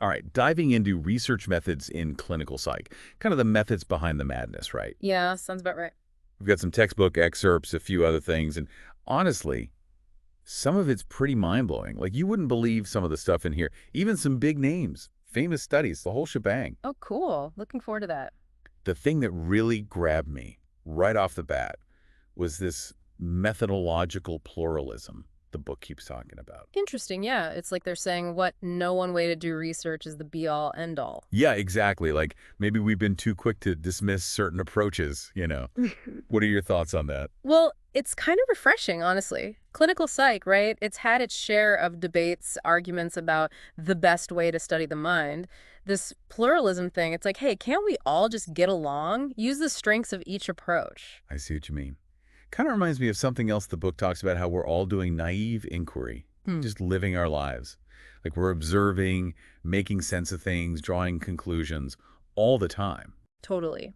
All right, diving into research methods in clinical psych, kind of the methods behind the madness, right? Yeah, sounds about right. We've got some textbook excerpts, a few other things, and honestly, some of it's pretty mind-blowing. Like, you wouldn't believe some of the stuff in here. Even some big names, famous studies, the whole shebang. Oh, cool. Looking forward to that. The thing that really grabbed me right off the bat was this methodological pluralism the book keeps talking about. Interesting. Yeah. It's like they're saying what no one way to do research is the be all end all. Yeah, exactly. Like, maybe we've been too quick to dismiss certain approaches. What are your thoughts on that? Well, it's kind of refreshing, honestly. Clinical psych, right? It's had its share of debates, arguments about the best way to study the mind. This pluralism thing, it's like, hey, can't we all just get along? Use the strengths of each approach. I see what you mean. Kind of reminds me of something else the book talks about, how we're all doing naive inquiry, Hmm. just living our lives. Like, we're observing, making sense of things, drawing conclusions all the time. Totally.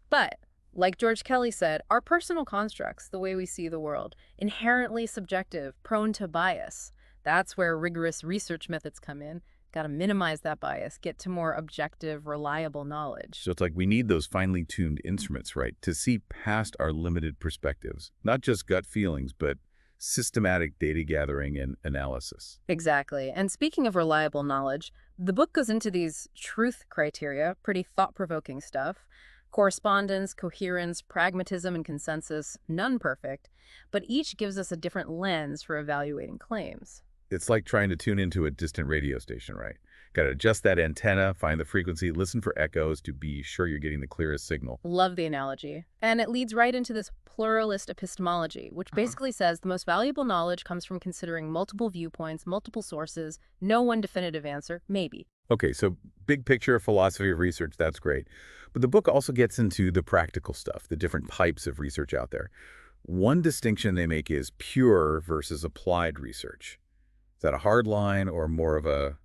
But, like George Kelly said, our personal constructs, the way we see the world, inherently subjective, prone to bias. That's where rigorous research methods come in. Got to minimize that bias, get to more objective, reliable knowledge. So it's like we need those finely tuned instruments, right, to see past our limited perspectives, not just gut feelings, but systematic data gathering and analysis. Exactly. And speaking of reliable knowledge, the book goes into these truth criteria, pretty thought-provoking stuff. Correspondence, coherence, pragmatism, and consensus, none perfect, but each gives us a different lens for evaluating claims. It's like trying to tune into a distant radio station, right? Got to adjust that antenna, find the frequency, listen for echoes to be sure you're getting the clearest signal. Love the analogy. And it leads right into this pluralist epistemology, which basically says the most valuable knowledge comes from considering multiple viewpoints, multiple sources, no one definitive answer, maybe. Okay, so big picture philosophy of research, that's great. But the book also gets into the practical stuff, the different types of research out there. One distinction they make is pure versus applied research. Is that a hard line or more of a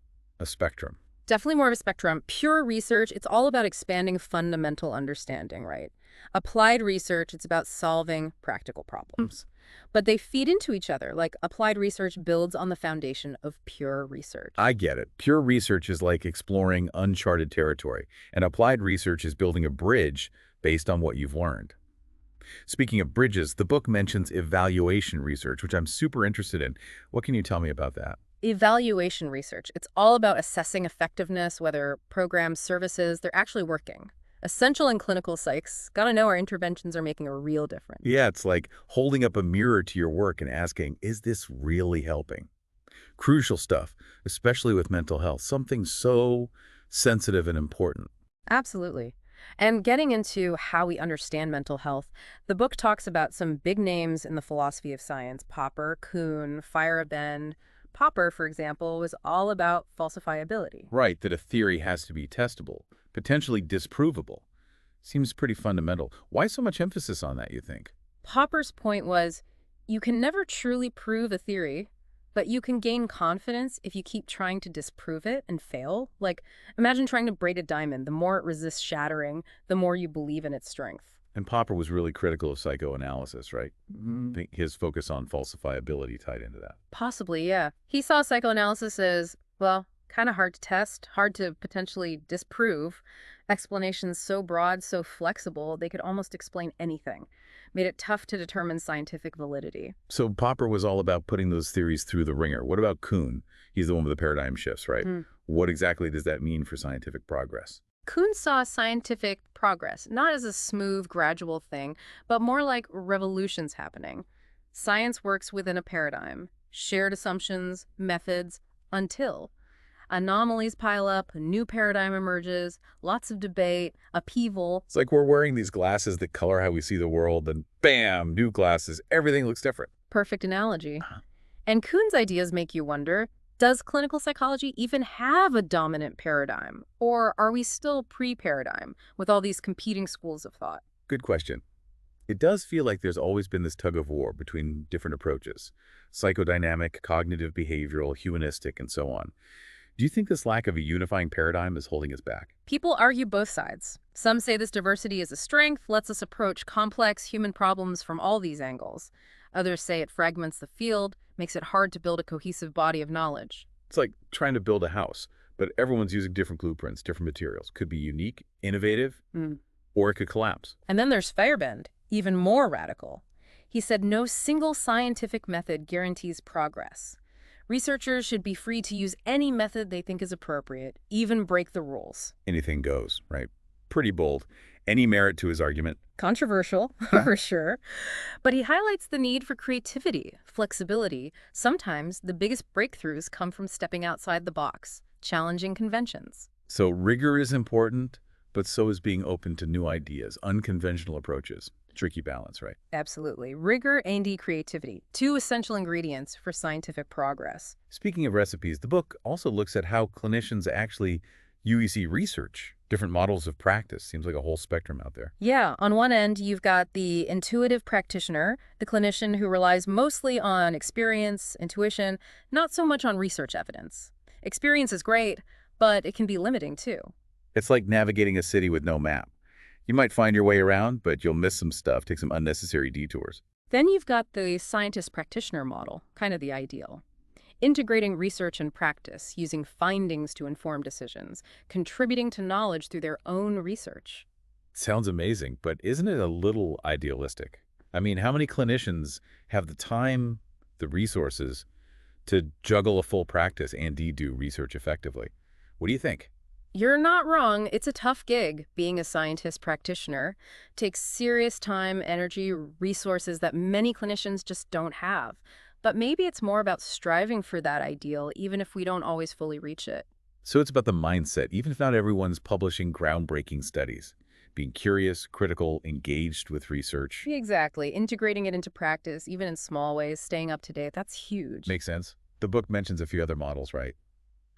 spectrum? Definitely more of a spectrum. Pure research, it's all about expanding fundamental understanding, right? Applied research, it's about solving practical problems. But they feed into each other, like applied research builds on the foundation of pure research. I get it. Pure research is like exploring uncharted territory, and applied research is building a bridge based on what you've learned. Speaking of bridges, the book mentions evaluation research, which I'm super interested in. What can you tell me about that? Evaluation research, it's all about assessing effectiveness, whether programs, services, they're actually working. Essential in clinical psychs, gotta know our interventions are making a real difference. Yeah, it's like holding up a mirror to your work and asking, is this really helping? Crucial stuff, especially with mental health, something so sensitive and important. Absolutely. And getting into how we understand mental health, the book talks about some big names in the philosophy of science, Popper, Kuhn, Feyerabend. Popper, for example, was all about falsifiability. Right, that a theory has to be testable, potentially disprovable. Seems pretty fundamental. Why so much emphasis on that, you think? Popper's point was, you can never truly prove a theory, but you can gain confidence if you keep trying to disprove it and fail. Like, imagine trying to braid a diamond. The more it resists shattering, the more you believe in its strength. And Popper was really critical of psychoanalysis, right? I think his focus on falsifiability tied into that. Possibly, yeah. He saw psychoanalysis as, well, kind of hard to test, hard to potentially disprove. Explanations so broad, so flexible, they could almost explain anything. Made it tough to determine scientific validity. So Popper was all about putting those theories through the ringer. What about Kuhn? He's the one with the paradigm shifts, right? Hmm. What exactly does that mean for scientific progress? Kuhn saw scientific progress, not as a smooth, gradual thing, but more like revolutions happening. Science works within a paradigm, shared assumptions, methods, until anomalies pile up, a new paradigm emerges, lots of debate, upheaval. It's like we're wearing these glasses that color how we see the world, and bam, new glasses. Everything looks different. Perfect analogy. And Kuhn's ideas make you wonder, does clinical psychology even have a dominant paradigm? Or are we still pre-paradigm with all these competing schools of thought? Good question. It does feel like there's always been this tug of war between different approaches, psychodynamic, cognitive behavioral, humanistic, and so on. Do you think this lack of a unifying paradigm is holding us back? People argue both sides. Some say this diversity is a strength, lets us approach complex human problems from all these angles. Others say it fragments the field, makes it hard to build a cohesive body of knowledge. It's like trying to build a house. But everyone's using different blueprints, different materials. Could be unique, innovative, or it could collapse. And then there's Feyerabend, even more radical. He said no single scientific method guarantees progress. Researchers should be free to use any method they think is appropriate, even break the rules. Anything goes, right? Pretty bold. Any merit to his argument? Controversial, for sure. But he highlights the need for creativity, flexibility. Sometimes the biggest breakthroughs come from stepping outside the box, challenging conventions. So rigor is important, but so is being open to new ideas, unconventional approaches. Tricky balance, right? Absolutely. Rigor and creativity, two essential ingredients for scientific progress. Speaking of recipes, the book also looks at how clinicians actually UEC research, different models of practice. Seems like a whole spectrum out there. Yeah, on one end, you've got the intuitive practitioner, the clinician who relies mostly on experience, intuition, not so much on research evidence. Experience is great, but it can be limiting too. It's like navigating a city with no map. You might find your way around, but you'll miss some stuff, take some unnecessary detours. Then you've got the scientist-practitioner model, kind of the ideal. Integrating research and practice, using findings to inform decisions, contributing to knowledge through their own research. Sounds amazing, but isn't it a little idealistic? I mean, how many clinicians have the time, the resources, to juggle a full practice and do research effectively? What do you think? You're not wrong. It's a tough gig, being a scientist practitioner. Takes serious time, energy, resources that many clinicians just don't have. But maybe it's more about striving for that ideal, even if we don't always fully reach it. So it's about the mindset, even if not everyone's publishing groundbreaking studies. Being curious, critical, engaged with research. Exactly. Integrating it into practice, even in small ways, staying up to date, that's huge. Makes sense. The book mentions a few other models, right?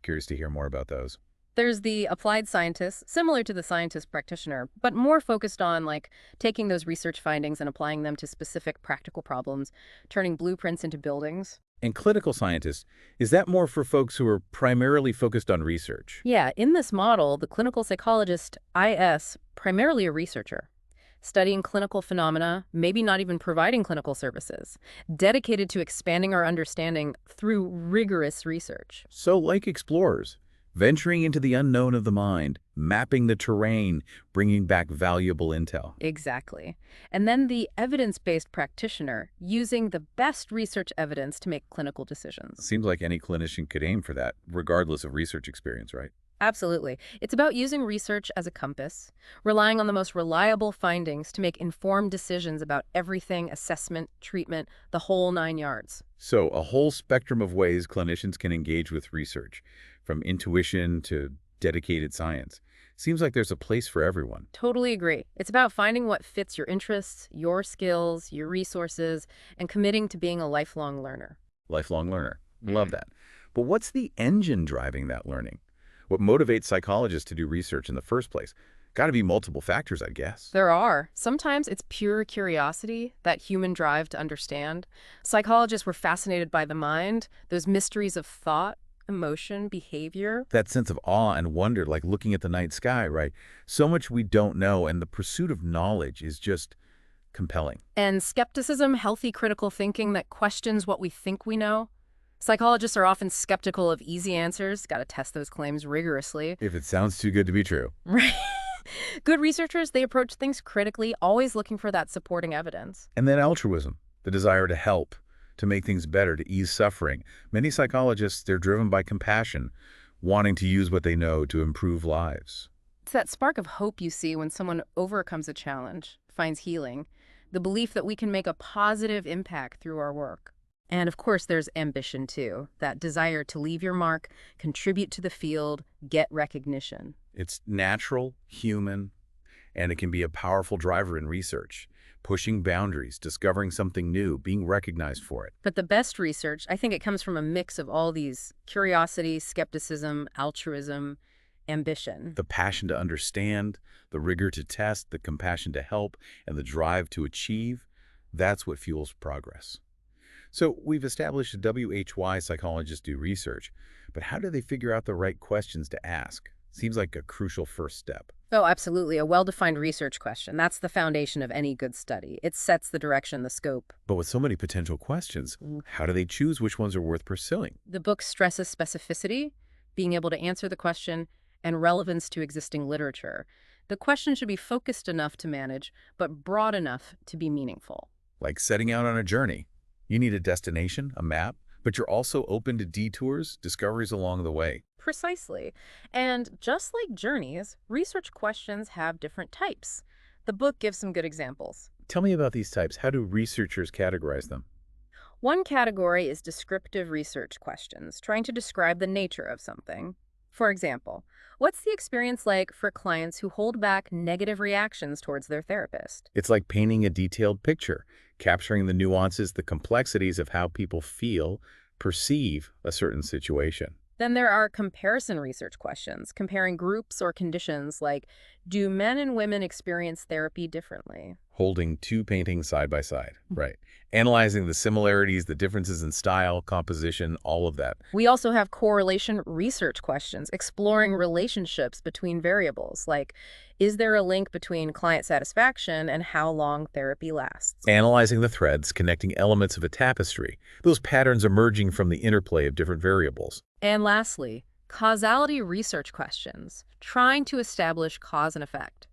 Curious to hear more about those. There's the applied scientist, similar to the scientist practitioner, but more focused on taking those research findings and applying them to specific practical problems, turning blueprints into buildings. And clinical scientists, is that more for folks who are primarily focused on research? Yeah, in this model, the clinical psychologist, IS, primarily a researcher, studying clinical phenomena, maybe not even providing clinical services, dedicated to expanding our understanding through rigorous research. So like explorers, venturing into the unknown of the mind, mapping the terrain, bringing back valuable intel. Exactly. And then the evidence-based practitioner, using the best research evidence to make clinical decisions. Seems like any clinician could aim for that, regardless of research experience, right? Absolutely. It's about using research as a compass, relying on the most reliable findings to make informed decisions about everything, assessment, treatment, the whole 9 yards. So a whole spectrum of ways clinicians can engage with research, from intuition to dedicated science. Seems like there's a place for everyone. Totally agree. It's about finding what fits your interests, your skills, your resources, and committing to being a lifelong learner. Lifelong learner. Love that. But what's the engine driving that learning? What motivates psychologists to do research in the first place? Got to be multiple factors, I guess. There are. Sometimes it's pure curiosity, that human drive to understand. Psychologists were fascinated by the mind, those mysteries of thought, emotion, behavior. That sense of awe and wonder, like looking at the night sky, right? So much we don't know, and the pursuit of knowledge is just compelling. And skepticism, healthy critical thinking that questions what we think we know. Psychologists are often skeptical of easy answers. Got to test those claims rigorously. If it sounds too good to be true. Right. Good researchers, they approach things critically, always looking for that supporting evidence. And then altruism, the desire to help, to make things better, to ease suffering. Many psychologists, they're driven by compassion, wanting to use what they know to improve lives. It's that spark of hope you see when someone overcomes a challenge, finds healing, the belief that we can make a positive impact through our work. And of course, there's ambition too, that desire to leave your mark, contribute to the field, get recognition. It's natural, human, and it can be a powerful driver in research, pushing boundaries, discovering something new, being recognized for it. But the best research, I think it comes from a mix of all these: curiosity, skepticism, altruism, ambition. The passion to understand, the rigor to test, the compassion to help, and the drive to achieve, that's what fuels progress. So we've established WHY psychologists do research, but how do they figure out the right questions to ask? Seems like a crucial first step. Oh, absolutely. A well-defined research question. That's the foundation of any good study. It sets the direction, the scope. But with so many potential questions, how do they choose which ones are worth pursuing? The book stresses specificity, being able to answer the question, and relevance to existing literature. The question should be focused enough to manage, but broad enough to be meaningful. Like setting out on a journey. You need a destination, a map, but you're also open to detours, discoveries along the way. Precisely. And just like journeys, research questions have different types. The book gives some good examples. Tell me about these types. How do researchers categorize them? One category is descriptive research questions, trying to describe the nature of something. For example, what's the experience like for clients who hold back negative reactions towards their therapist? It's like painting a detailed picture, capturing the nuances, the complexities of how people feel, perceive a certain situation. Then there are comparison research questions, comparing groups or conditions like, do men and women experience therapy differently? Holding two paintings side by side, right? Analyzing the similarities, the differences in style, composition, all of that. We also have correlation research questions, exploring relationships between variables, like, is there a link between client satisfaction and how long therapy lasts? Analyzing the threads, connecting elements of a tapestry, those patterns emerging from the interplay of different variables. And lastly, causality research questions, trying to establish cause and effect.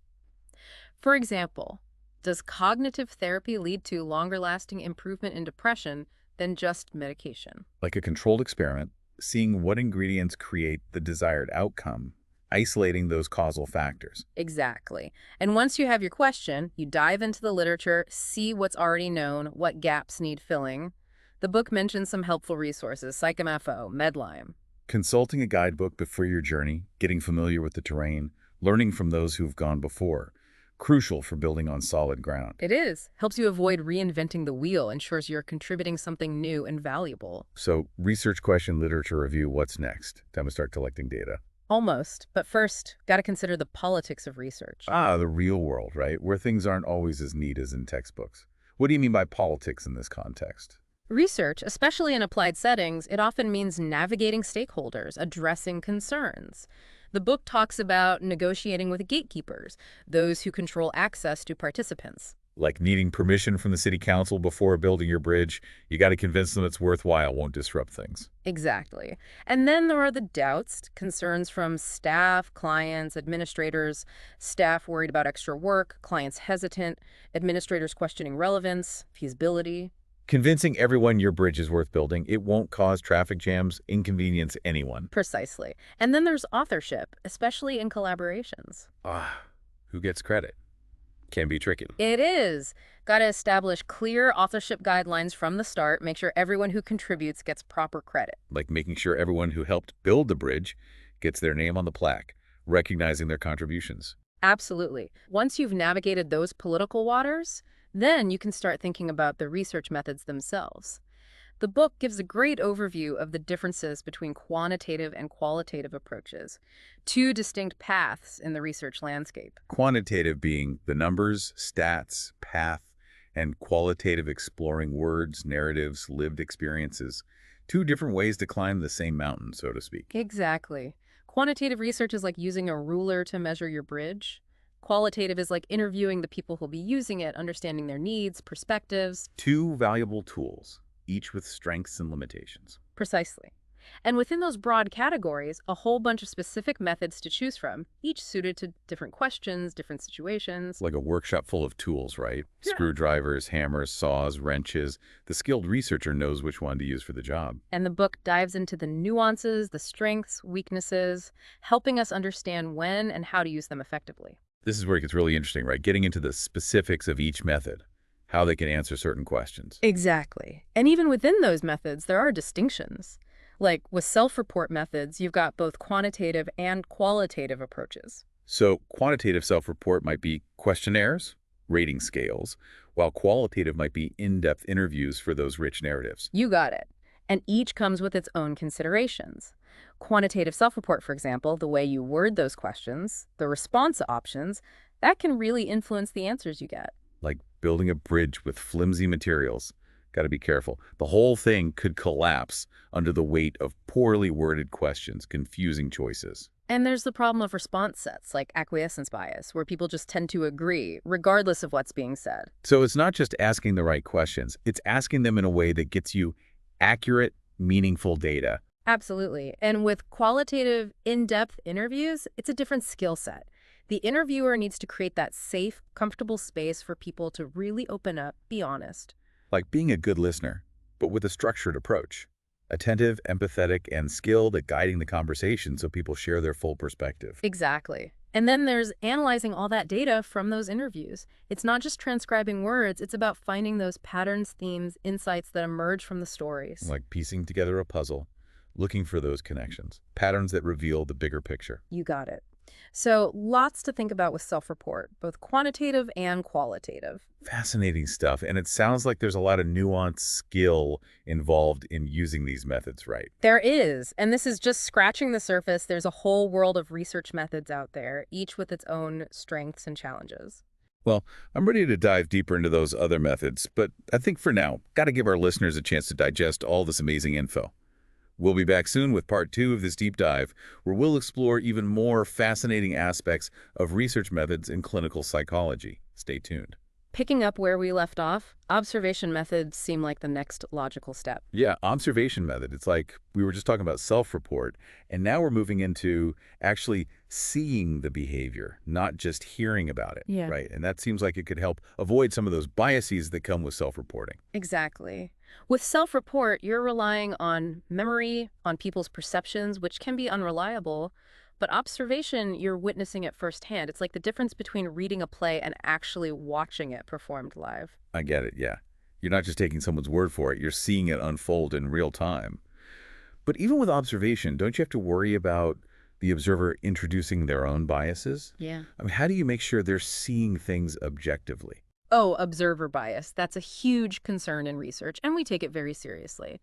For example, does cognitive therapy lead to longer-lasting improvement in depression than just medication? Like a controlled experiment, seeing what ingredients create the desired outcome, isolating those causal factors. Exactly. And once you have your question, you dive into the literature, see what's already known, what gaps need filling. The book mentions some helpful resources, PsychMFO, Medline. Consulting a guidebook before your journey, getting familiar with the terrain, learning from those who've gone before. Crucial for building on solid ground. It is. Helps you avoid reinventing the wheel, ensures you're contributing something new and valuable. So, research question, literature review, what's next? Time to start collecting data. Almost. But first, got to consider the politics of research. The real world, right? Where things aren't always as neat as in textbooks. What do you mean by politics in this context? Research, especially in applied settings, it often means navigating stakeholders, addressing concerns. The book talks about negotiating with gatekeepers, those who control access to participants. Like needing permission from the city council before building your bridge. You got to convince them it's worthwhile, won't disrupt things. Exactly. And then there are the doubts, concerns from staff, clients, administrators, staff worried about extra work, clients hesitant, administrators questioning relevance, feasibility. Convincing everyone your bridge is worth building, it won't cause traffic jams, inconvenience anyone. Precisely. And then there's authorship, especially in collaborations. Who gets credit? Can be tricky. It is. Got to establish clear authorship guidelines from the start, make sure everyone who contributes gets proper credit. Like making sure everyone who helped build the bridge gets their name on the plaque, recognizing their contributions. Absolutely. Once you've navigated those political waters, then you can start thinking about the research methods themselves. The book gives a great overview of the differences between quantitative and qualitative approaches, two distinct paths in the research landscape. Quantitative being the numbers, stats, path, and qualitative exploring words, narratives, lived experiences. Two different ways to climb the same mountain, so to speak. Exactly. Quantitative research is like using a ruler to measure your bridge. Qualitative is like interviewing the people who'll be using it, understanding their needs, perspectives. Two valuable tools, each with strengths and limitations. Precisely. And within those broad categories, a whole bunch of specific methods to choose from, each suited to different questions, different situations. Like a workshop full of tools, right? Yeah. Screwdrivers, hammers, saws, wrenches. The skilled researcher knows which one to use for the job. And the book dives into the nuances, the strengths, weaknesses, helping us understand when and how to use them effectively. This is where it gets really interesting, right? Getting into the specifics of each method, how they can answer certain questions. Exactly. And even within those methods, there are distinctions. Like with self-report methods, you've got both quantitative and qualitative approaches. So quantitative self-report might be questionnaires, rating scales, while qualitative might be in-depth interviews for those rich narratives. You got it. And each comes with its own considerations. Quantitative self-report, for example, the way you word those questions, the response options, that can really influence the answers you get. Like building a bridge with flimsy materials. Got to be careful. The whole thing could collapse under the weight of poorly worded questions, confusing choices. And there's the problem of response sets, like acquiescence bias, where people just tend to agree, regardless of what's being said. So it's not just asking the right questions. It's asking them in a way that gets you accurate, meaningful data. Absolutely. And with qualitative, in-depth interviews, it's a different skill set. The interviewer needs to create that safe, comfortable space for people to really open up, be honest. Like being a good listener, but with a structured approach. Attentive, empathetic, and skilled at guiding the conversation so people share their full perspective. Exactly. And then there's analyzing all that data from those interviews. It's not just transcribing words, it's about finding those patterns, themes, insights that emerge from the stories. Like piecing together a puzzle, looking for those connections, patterns that reveal the bigger picture. You got it. So lots to think about with self-report, both quantitative and qualitative. Fascinating stuff, and it sounds like there's a lot of nuanced skill involved in using these methods, right? There is, and this is just scratching the surface. There's a whole world of research methods out there, each with its own strengths and challenges. Well, I'm ready to dive deeper into those other methods, but I think for now, got to give our listeners a chance to digest all this amazing info. We'll be back soon with part 2 of this deep dive, where we'll explore even more fascinating aspects of research methods in clinical psychology. Stay tuned. Picking up where we left off, observation methods seem like the next logical step. Yeah, observation method. It's like we were just talking about self-report, and now we're moving into actually seeing the behavior, not just hearing about it, Yeah. right? And that seems like it could help avoid some of those biases that come with self-reporting. Exactly. With self-report, you're relying on memory, on people's perceptions, which can be unreliable. But observation, you're witnessing it firsthand. It's like the difference between reading a play and actually watching it performed live. I get it, yeah. You're not just taking someone's word for it, you're seeing it unfold in real time. But even with observation, don't you have to worry about the observer introducing their own biases? Yeah. I mean, how do you make sure they're seeing things objectively? Oh, observer bias. That's a huge concern in research, and we take it very seriously.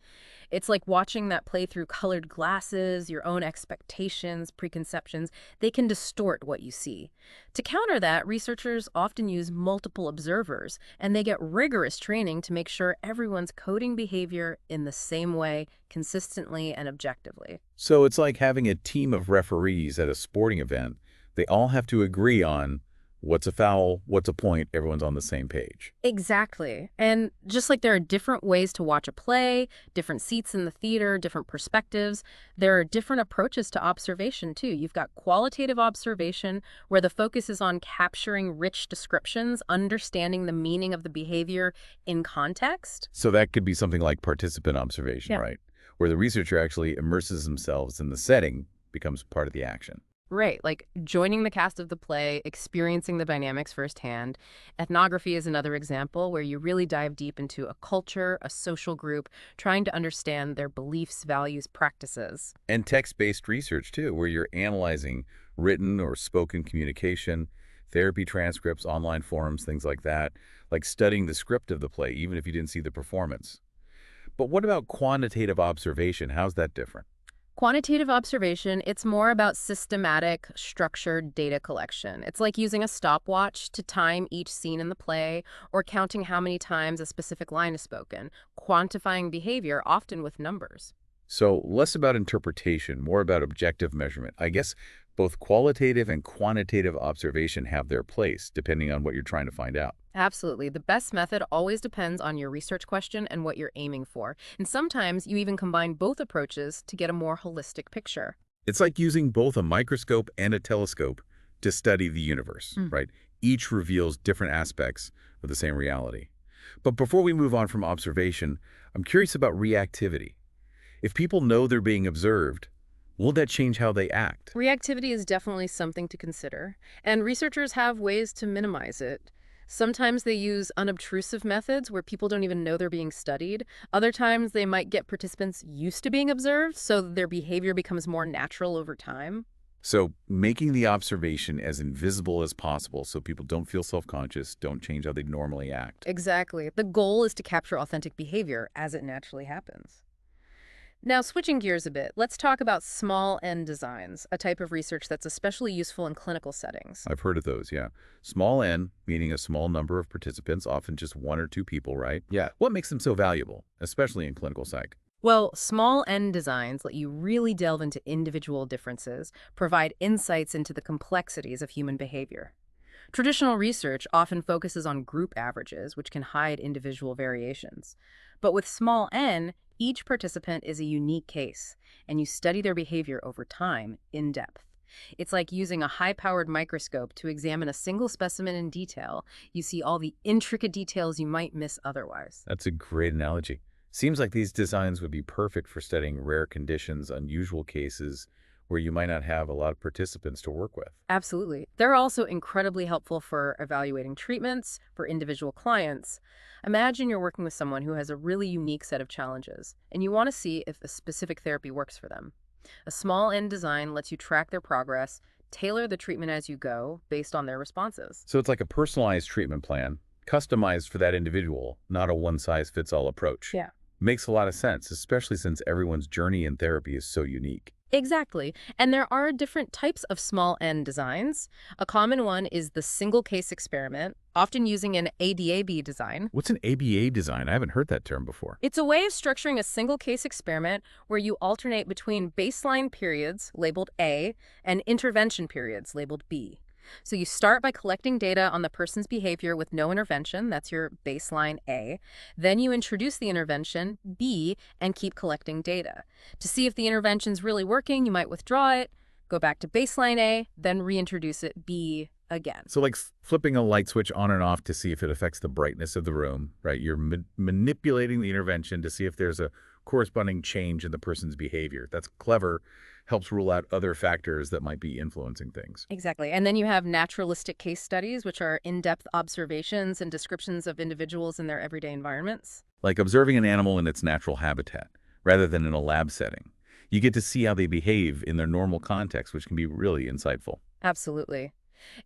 It's like watching that play through colored glasses, your own expectations, preconceptions. They can distort what you see. To counter that, researchers often use multiple observers, and they get rigorous training to make sure everyone's coding behavior in the same way, consistently and objectively. So it's like having a team of referees at a sporting event. They all have to agree on what's a foul, what's a point, everyone's on the same page. Exactly. And just like there are different ways to watch a play, different seats in the theater, different perspectives, there are different approaches to observation too. You've got qualitative observation, where the focus is on capturing rich descriptions, understanding the meaning of the behavior in context. So that could be something like participant observation, Yeah. right? Where the researcher actually immerses themselves in the setting, becomes part of the action. Right, like joining the cast of the play, experiencing the dynamics firsthand. Ethnography is another example where you really dive deep into a culture, a social group, trying to understand their beliefs, values, practices. And text-based research, too, where you're analyzing written or spoken communication, therapy transcripts, online forums, things like that, like studying the script of the play, even if you didn't see the performance. But what about quantitative observation? How's that different? Quantitative observation, it's more about systematic, structured data collection. It's like using a stopwatch to time each scene in the play or counting how many times a specific line is spoken, quantifying behavior, often with numbers. So less about interpretation, more about objective measurement. I guess both qualitative and quantitative observation have their place, depending on what you're trying to find out. Absolutely. The best method always depends on your research question and what you're aiming for. And sometimes you even combine both approaches to get a more holistic picture. It's like using both a microscope and a telescope to study the universe, right? Each reveals different aspects of the same reality. But before we move on from observation, I'm curious about reactivity. If people know they're being observed, will that change how they act? Reactivity is definitely something to consider, and researchers have ways to minimize it. Sometimes they use unobtrusive methods where people don't even know they're being studied. Other times they might get participants used to being observed, so their behavior becomes more natural over time. So making the observation as invisible as possible so people don't feel self-conscious, don't change how they normally act. Exactly. The goal is to capture authentic behavior as it naturally happens. Now, switching gears a bit, let's talk about small N designs, a type of research that's especially useful in clinical settings. I've heard of those, yeah. Small N, meaning a small number of participants, often just 1 or 2 people, right? Yeah. What makes them so valuable, especially in clinical psych? Well, small N designs let you really delve into individual differences, provide insights into the complexities of human behavior. Traditional research often focuses on group averages, which can hide individual variations. But with small N, Each participant is a unique case, and you study their behavior over time in depth. It's like using a high-powered microscope to examine a single specimen in detail. You see all the intricate details you might miss otherwise. That's a great analogy. Seems like these designs would be perfect for studying rare conditions, unusual cases where you might not have a lot of participants to work with. Absolutely. They're also incredibly helpful for evaluating treatments for individual clients. Imagine you're working with someone who has a really unique set of challenges, and you want to see if a specific therapy works for them. A small N design lets you track their progress, tailor the treatment as you go based on their responses. So it's like a personalized treatment plan, customized for that individual, not a one-size-fits-all approach. Yeah. Makes a lot of sense, especially since everyone's journey in therapy is so unique. Exactly. And there are different types of small N designs. A common one is the single case experiment, often using an ADAB design. What's an ABA design? I haven't heard that term before. It's a way of structuring a single case experiment where you alternate between baseline periods, labeled A, and intervention periods, labeled B. So you start by collecting data on the person's behavior with no intervention. That's your baseline A. Then you introduce the intervention, B, and keep collecting data. To see if the intervention's really working, you might withdraw it, go back to baseline A, then reintroduce it, B, again. So like flipping a light switch on and off to see if it affects the brightness of the room, right? You're manipulating the intervention to see if there's a corresponding change in the person's behavior. That's clever, helps rule out other factors that might be influencing things. Exactly. And then you have naturalistic case studies, which are in-depth observations and descriptions of individuals in their everyday environments. Like observing an animal in its natural habitat, rather than in a lab setting. You get to see how they behave in their normal context, which can be really insightful. Absolutely.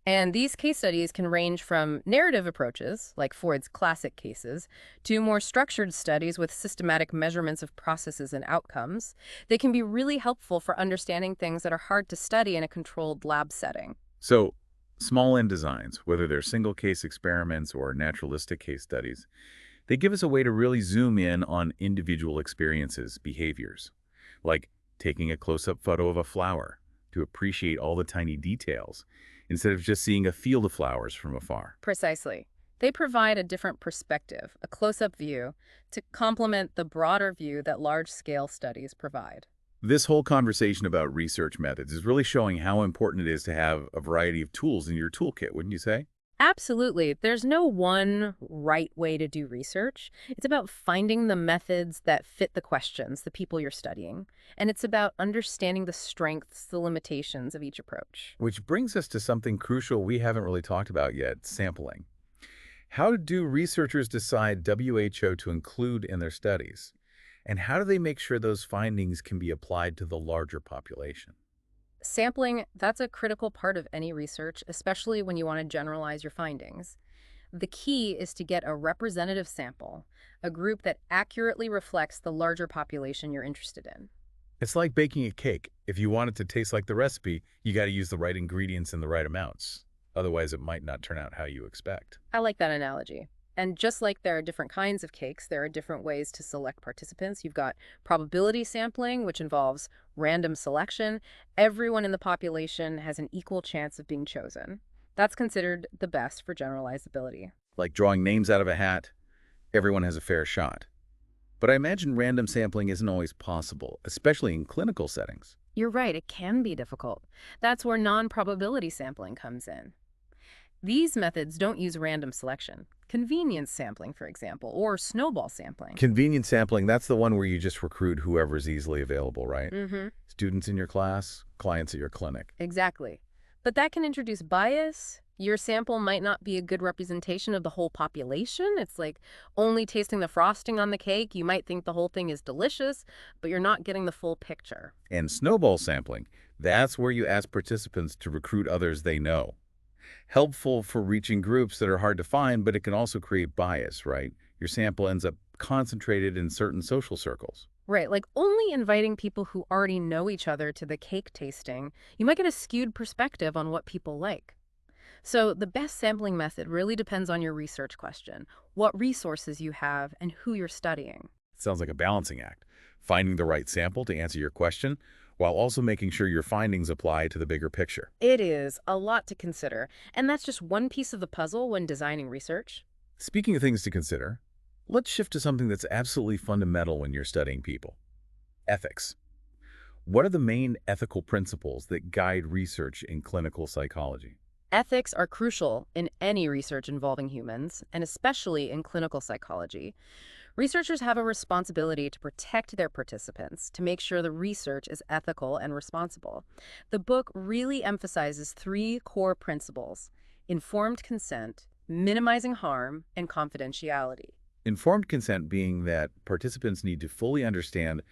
And these case studies can range from narrative approaches, like Freud's classic cases, to more structured studies with systematic measurements of processes and outcomes. They can be really helpful for understanding things that are hard to study in a controlled lab setting. So, small N designs, whether they're single case experiments or naturalistic case studies, they give us a way to really zoom in on individual experiences, behaviors, like taking a close-up photo of a flower to appreciate all the tiny details, instead of just seeing a field of flowers from afar. Precisely. They provide a different perspective, a close-up view, to complement the broader view that large-scale studies provide. This whole conversation about research methods is really showing how important it is to have a variety of tools in your toolkit, wouldn't you say? Absolutely. There's no one right way to do research. It's about finding the methods that fit the questions, the people you're studying. And it's about understanding the strengths, the limitations of each approach. Which brings us to something crucial we haven't really talked about yet, sampling. How do researchers decide WHO to include in their studies? And how do they make sure those findings can be applied to the larger population? Sampling, that's a critical part of any research, especially when you want to generalize your findings. The key is to get a representative sample, a group that accurately reflects the larger population you're interested in. It's like baking a cake. If you want it to taste like the recipe, you got to use the right ingredients in the right amounts. Otherwise, it might not turn out how you expect. I like that analogy. And just like there are different kinds of cakes, there are different ways to select participants. You've got probability sampling, which involves random selection. Everyone in the population has an equal chance of being chosen. That's considered the best for generalizability. Like drawing names out of a hat, everyone has a fair shot. But I imagine random sampling isn't always possible, especially in clinical settings. You're right, it can be difficult. That's where non-probability sampling comes in. These methods don't use random selection. Convenience sampling, for example, or snowball sampling. Convenience sampling, that's the one where you just recruit whoever's easily available, right? Mm-hmm. Students in your class, clients at your clinic. Exactly. But that can introduce bias. Your sample might not be a good representation of the whole population. It's like only tasting the frosting on the cake. You might think the whole thing is delicious, but you're not getting the full picture. And snowball sampling, that's where you ask participants to recruit others they know. Helpful for reaching groups that are hard to find, but it can also create bias, right? Your sample ends up concentrated in certain social circles. Right, like only inviting people who already know each other to the cake tasting, you might get a skewed perspective on what people like. So the best sampling method really depends on your research question, what resources you have, and who you're studying. It sounds like a balancing act, finding the right sample to answer your question, while also making sure your findings apply to the bigger picture. It is a lot to consider, and that's just one piece of the puzzle when designing research. Speaking of things to consider, Let's shift to something that's absolutely fundamental when you're studying people. Ethics. What are the main ethical principles that guide research in clinical psychology? Ethics are crucial in any research involving humans, and especially in clinical psychology. Researchers have a responsibility to protect their participants, to make sure the research is ethical and responsible. The book really emphasizes three core principles: informed consent, minimizing harm, and confidentiality. Informed consent being that participants need to fully understand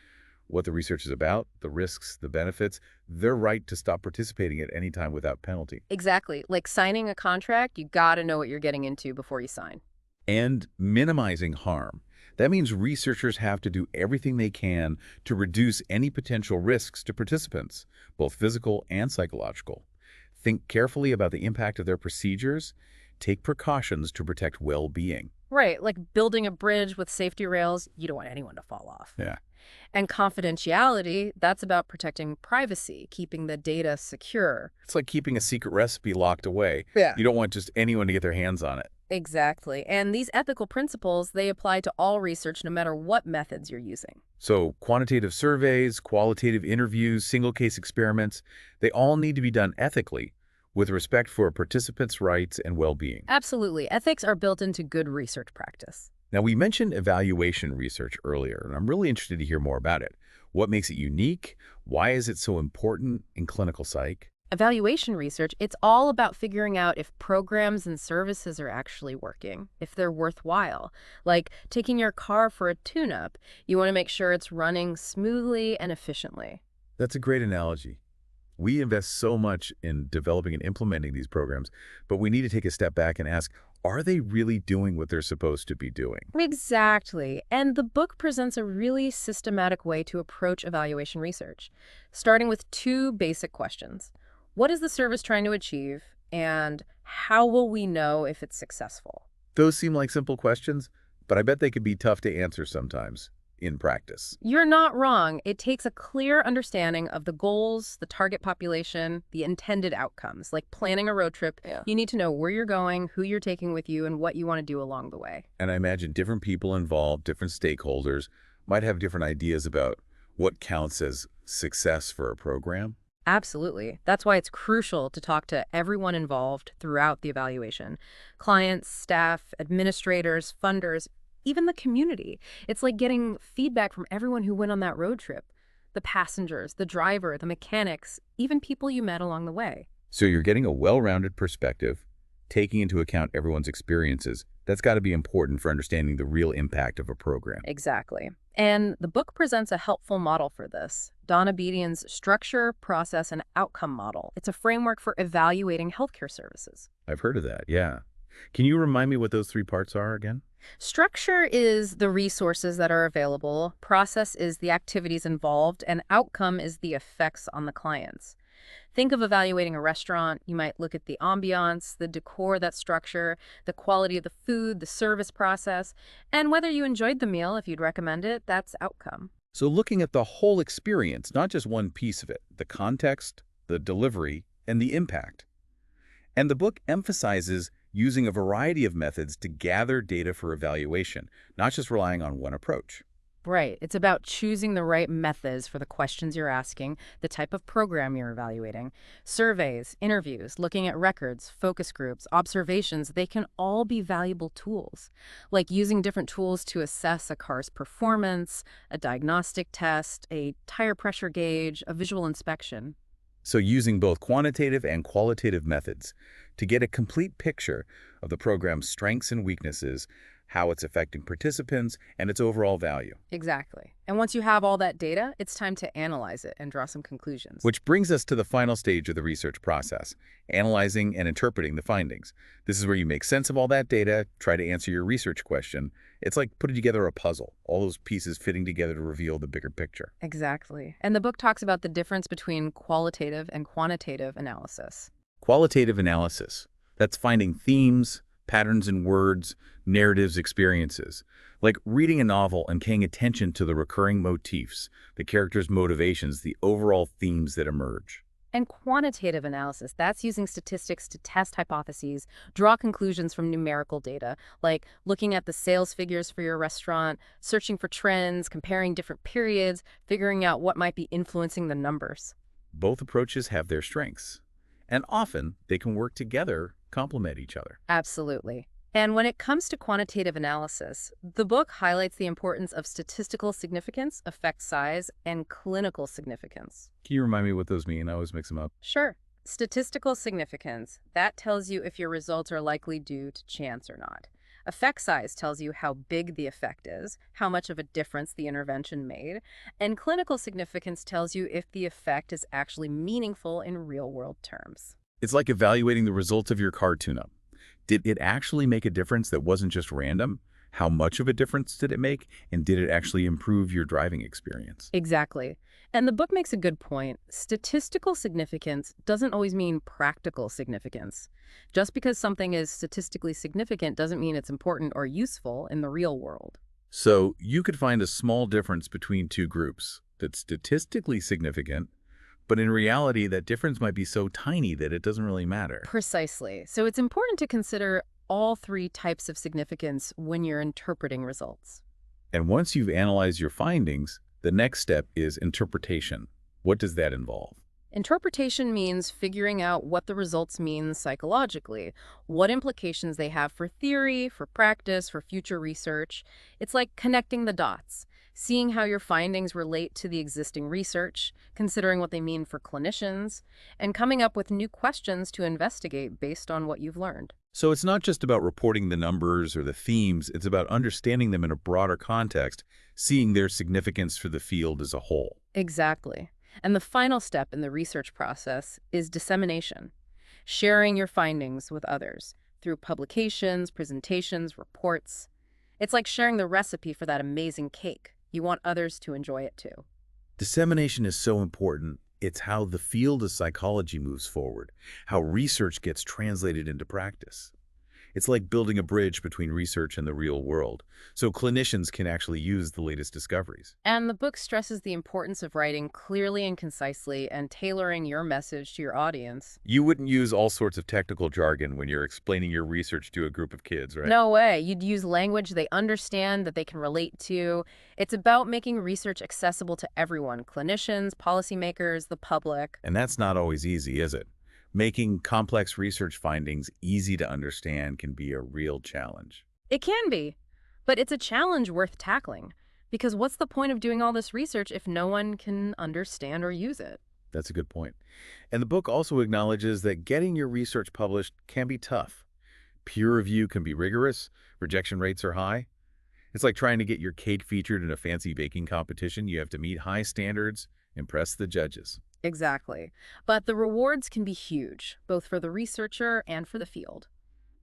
what the research is about, the risks, the benefits, their right to stop participating at any time without penalty. Exactly. Like signing a contract, you gotta know what you're getting into before you sign. And minimizing harm. That means researchers have to do everything they can to reduce any potential risks to participants, both physical and psychological. Think carefully about the impact of their procedures. Take precautions to protect well-being. Right, like building a bridge with safety rails, you don't want anyone to fall off. Yeah. And confidentiality, that's about protecting privacy, keeping the data secure. It's like keeping a secret recipe locked away. Yeah. You don't want just anyone to get their hands on it. Exactly. And these ethical principles, they apply to all research no matter what methods you're using. So quantitative surveys, qualitative interviews, single-case experiments, they all need to be done ethically with respect for participants' rights and well-being. Absolutely. Ethics are built into good research practice. Now, we mentioned evaluation research earlier, and I'm really interested to hear more about it. What makes it unique? Why is it so important in clinical psych? Evaluation research, it's all about figuring out if programs and services are actually working, if they're worthwhile. Like taking your car for a tune-up, you want to make sure it's running smoothly and efficiently. That's a great analogy. We invest so much in developing and implementing these programs, but we need to take a step back and ask, are they really doing what they're supposed to be doing? Exactly. And the book presents a really systematic way to approach evaluation research, starting with two basic questions. What is the service trying to achieve, and how will we know if it's successful? Those seem like simple questions, but I bet they could be tough to answer sometimes in practice. You're not wrong. It takes a clear understanding of the goals, the target population, the intended outcomes. Like planning a road trip, you need to know where you're going, who you're taking with you, and what you want to do along the way. And I imagine different people involved, different stakeholders, might have different ideas about what counts as success for a program. Absolutely. That's why it's crucial to talk to everyone involved throughout the evaluation. Clients, staff, administrators, funders, even the community. It's like getting feedback from everyone who went on that road trip. The passengers, the driver, the mechanics, even people you met along the way. So you're getting a well-rounded perspective, taking into account everyone's experiences. That's got to be important for understanding the real impact of a program. Exactly. And the book presents a helpful model for this. Donna Bedian's structure, process, and outcome model. It's a framework for evaluating healthcare services. I've heard of that, yeah. Can you remind me what those three parts are again? Structure is the resources that are available, process is the activities involved, and outcome is the effects on the clients. Think of evaluating a restaurant. You might look at the ambiance, the decor, that structure, the quality of the food, the service process, and whether you enjoyed the meal, if you'd recommend it, that's outcome. So looking at the whole experience, not just one piece of it, the context, the delivery, and the impact. And the book emphasizes using a variety of methods to gather data for evaluation, not just relying on one approach. Right. It's about choosing the right methods for the questions you're asking, the type of program you're evaluating. Surveys, interviews, looking at records, focus groups, observations, they can all be valuable tools. Like using different tools to assess a car's performance, a diagnostic test, a tire pressure gauge, a visual inspection. So using both quantitative and qualitative methods to get a complete picture of the program's strengths and weaknesses, how it's affecting participants, and its overall value. Exactly. And once you have all that data, it's time to analyze it and draw some conclusions. Which brings us to the final stage of the research process, analyzing and interpreting the findings. This is where you make sense of all that data, try to answer your research question. It's like putting together a puzzle, all those pieces fitting together to reveal the bigger picture. Exactly. And the book talks about the difference between qualitative and quantitative analysis. Qualitative analysis, that's finding themes, patterns in words, narratives, experiences. Like reading a novel and paying attention to the recurring motifs, the characters' motivations, the overall themes that emerge. And quantitative analysis, that's using statistics to test hypotheses, draw conclusions from numerical data, like looking at the sales figures for your restaurant, searching for trends, comparing different periods, figuring out what might be influencing the numbers. Both approaches have their strengths, and often they can work together, complement each other. Absolutely. And when it comes to quantitative analysis, the book highlights the importance of statistical significance, effect size, and clinical significance. Can you remind me what those mean? I always mix them up. Sure. Statistical significance, that tells you if your results are likely due to chance or not. Effect size tells you how big the effect is, how much of a difference the intervention made. And clinical significance tells you if the effect is actually meaningful in real-world terms. It's like evaluating the results of your car tune-up. Did it actually make a difference that wasn't just random? How much of a difference did it make? And did it actually improve your driving experience? Exactly. And the book makes a good point. Statistical significance doesn't always mean practical significance. Just because something is statistically significant doesn't mean it's important or useful in the real world. So you could find a small difference between two groups that's statistically significant, but in reality, that difference might be so tiny that it doesn't really matter. Precisely. So it's important to consider all three types of significance when you're interpreting results. And once you've analyzed your findings, the next step is interpretation. What does that involve? Interpretation means figuring out what the results mean psychologically, what implications they have for theory, for practice, for future research. It's like connecting the dots, seeing how your findings relate to the existing research, considering what they mean for clinicians, and coming up with new questions to investigate based on what you've learned. So it's not just about reporting the numbers or the themes, it's about understanding them in a broader context, seeing their significance for the field as a whole. Exactly. And the final step in the research process is dissemination, sharing your findings with others through publications, presentations, reports. It's like sharing the recipe for that amazing cake. You want others to enjoy it too. Dissemination is so important. It's how the field of psychology moves forward, how research gets translated into practice. It's like building a bridge between research and the real world, so clinicians can actually use the latest discoveries. And the book stresses the importance of writing clearly and concisely and tailoring your message to your audience. You wouldn't use all sorts of technical jargon when you're explaining your research to a group of kids, right? No way. You'd use language they understand, that they can relate to. It's about making research accessible to everyone, clinicians, policymakers, the public. And that's not always easy, is it? Making complex research findings easy to understand can be a real challenge. It can be, but it's a challenge worth tackling. Because what's the point of doing all this research if no one can understand or use it? That's a good point. And the book also acknowledges that getting your research published can be tough. Peer review can be rigorous, rejection rates are high. It's like trying to get your cake featured in a fancy baking competition. You have to meet high standards, impress the judges. Exactly. But the rewards can be huge, both for the researcher and for the field.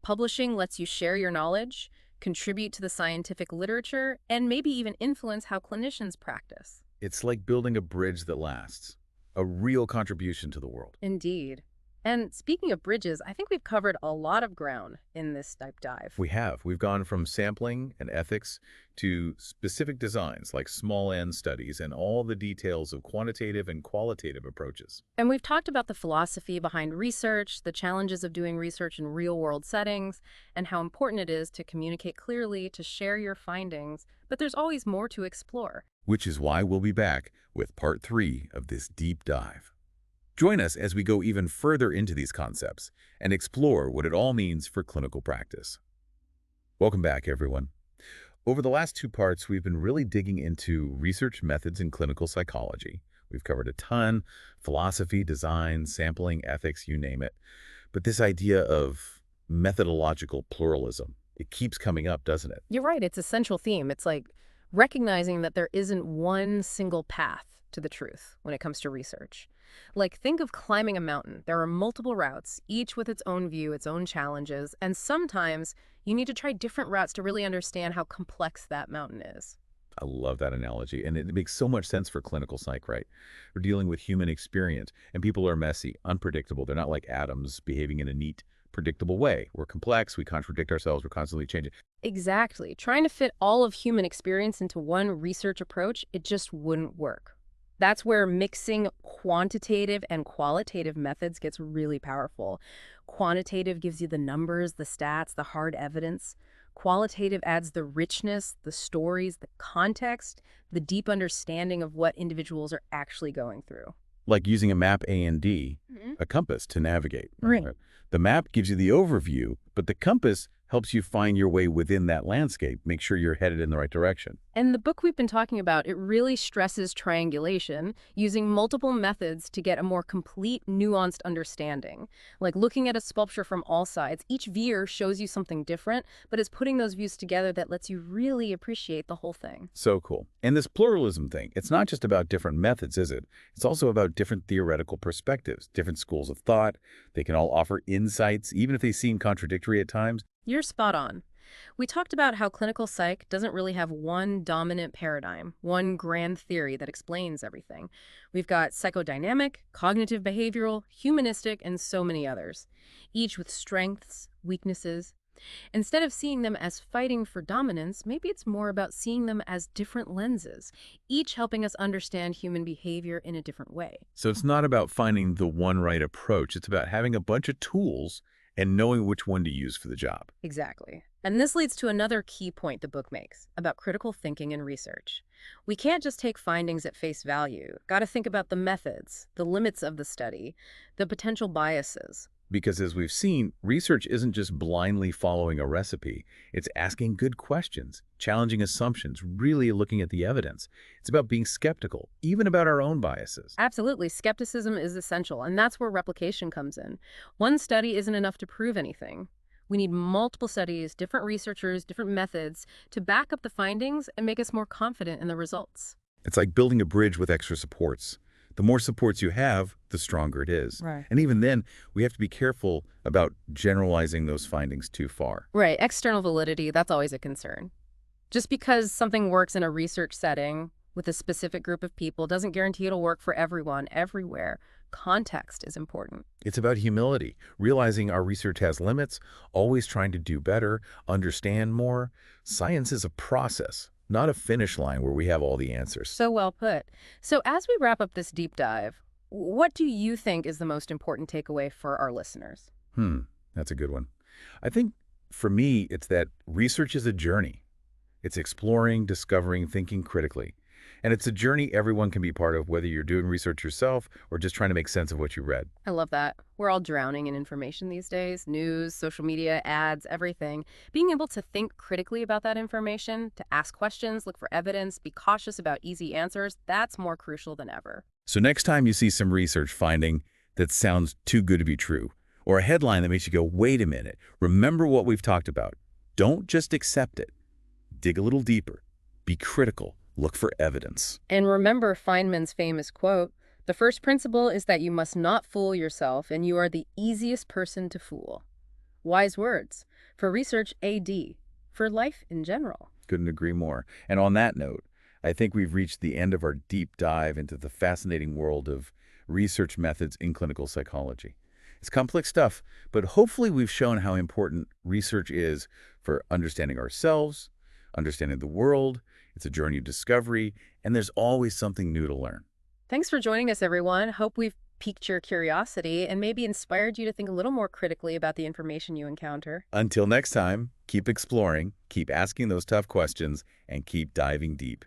Publishing lets you share your knowledge, contribute to the scientific literature, and maybe even influence how clinicians practice. It's like building a bridge that lasts, a real contribution to the world. Indeed. And speaking of bridges, I think we've covered a lot of ground in this deep dive. We have. We've gone from sampling and ethics to specific designs like small N studies and all the details of quantitative and qualitative approaches. And we've talked about the philosophy behind research, the challenges of doing research in real-world settings, and how important it is to communicate clearly, to share your findings. But there's always more to explore. Which is why we'll be back with part 3 of this deep dive. Join us as we go even further into these concepts and explore what it all means for clinical practice. Welcome back, everyone. Over the last 2 parts, we've been really digging into research methods in clinical psychology. We've covered a ton: philosophy, design, sampling, ethics, you name it. But this idea of methodological pluralism, it keeps coming up, doesn't it? You're right, it's a central theme. It's like recognizing that there isn't one single path to the truth when it comes to research. Like, think of climbing a mountain. There are multiple routes, each with its own view, its own challenges, and sometimes you need to try different routes to really understand how complex that mountain is. I love that analogy, and it makes so much sense for clinical psych, right? We're dealing with human experience, and people are messy, unpredictable. They're not like atoms behaving in a neat, predictable way. We're complex, we contradict ourselves, we're constantly changing. Exactly. Trying to fit all of human experience into one research approach, it just wouldn't work. That's where mixing quantitative and qualitative methods gets really powerful. Quantitative gives you the numbers, the stats, the hard evidence. Qualitative adds the richness, the stories, the context, the deep understanding of what individuals are actually going through. Like using a map A and D, Mhm. a compass to navigate. Right. The map gives you the overview, but the compass helps you find your way within that landscape, make sure you're headed in the right direction. And the book we've been talking about, it really stresses triangulation, using multiple methods to get a more complete, nuanced understanding. Like looking at a sculpture from all sides, each view shows you something different, but it's putting those views together that lets you really appreciate the whole thing. So cool. And this pluralism thing, it's not just about different methods, is it? It's also about different theoretical perspectives, different schools of thought. They can all offer insights, even if they seem contradictory at times. You're spot on. We talked about how clinical psych doesn't really have one dominant paradigm, one grand theory that explains everything. We've got psychodynamic, cognitive behavioral, humanistic, and so many others, each with strengths, weaknesses. Instead of seeing them as fighting for dominance, maybe it's more about seeing them as different lenses, each helping us understand human behavior in a different way. So it's not about finding the one right approach. It's about having a bunch of tools and knowing which one to use for the job. Exactly. And this leads to another key point the book makes about critical thinking and research. We can't just take findings at face value. Got to think about the methods, the limits of the study, the potential biases. Because as we've seen, research isn't just blindly following a recipe. It's asking good questions, challenging assumptions, really looking at the evidence. It's about being skeptical, even about our own biases. Absolutely, skepticism is essential, and that's where replication comes in. One study isn't enough to prove anything. We need multiple studies, different researchers, different methods to back up the findings and make us more confident in the results. It's like building a bridge with extra supports. The more supports you have, the stronger it is. Right. And even then, we have to be careful about generalizing those findings too far. Right, external validity, that's always a concern. Just because something works in a research setting with a specific group of people doesn't guarantee it'll work for everyone, everywhere. Context is important. It's about humility, realizing our research has limits, always trying to do better, understand more. Science is a process, not a finish line where we have all the answers. So well put. So as we wrap up this deep dive, what do you think is the most important takeaway for our listeners? That's a good one. I think for me, it's that research is a journey. It's exploring, discovering, thinking critically. And it's a journey everyone can be part of, whether you're doing research yourself or just trying to make sense of what you read. I love that. We're all drowning in information these days, news, social media, ads, everything. Being able to think critically about that information, to ask questions, look for evidence, be cautious about easy answers, that's more crucial than ever. So next time you see some research finding that sounds too good to be true, or a headline that makes you go, wait a minute, remember what we've talked about. Don't just accept it. Dig a little deeper. Be critical. Look for evidence. And remember Feynman's famous quote, "The first principle is that you must not fool yourself, and you are the easiest person to fool." Wise words. For research AD. For life in general. Couldn't agree more. And on that note, I think we've reached the end of our deep dive into the fascinating world of research methods in clinical psychology. It's complex stuff, but hopefully we've shown how important research is for understanding ourselves, understanding the world. It's a journey of discovery, and there's always something new to learn. Thanks for joining us, everyone. Hope we've piqued your curiosity and maybe inspired you to think a little more critically about the information you encounter. Until next time, keep exploring, keep asking those tough questions, and keep diving deep.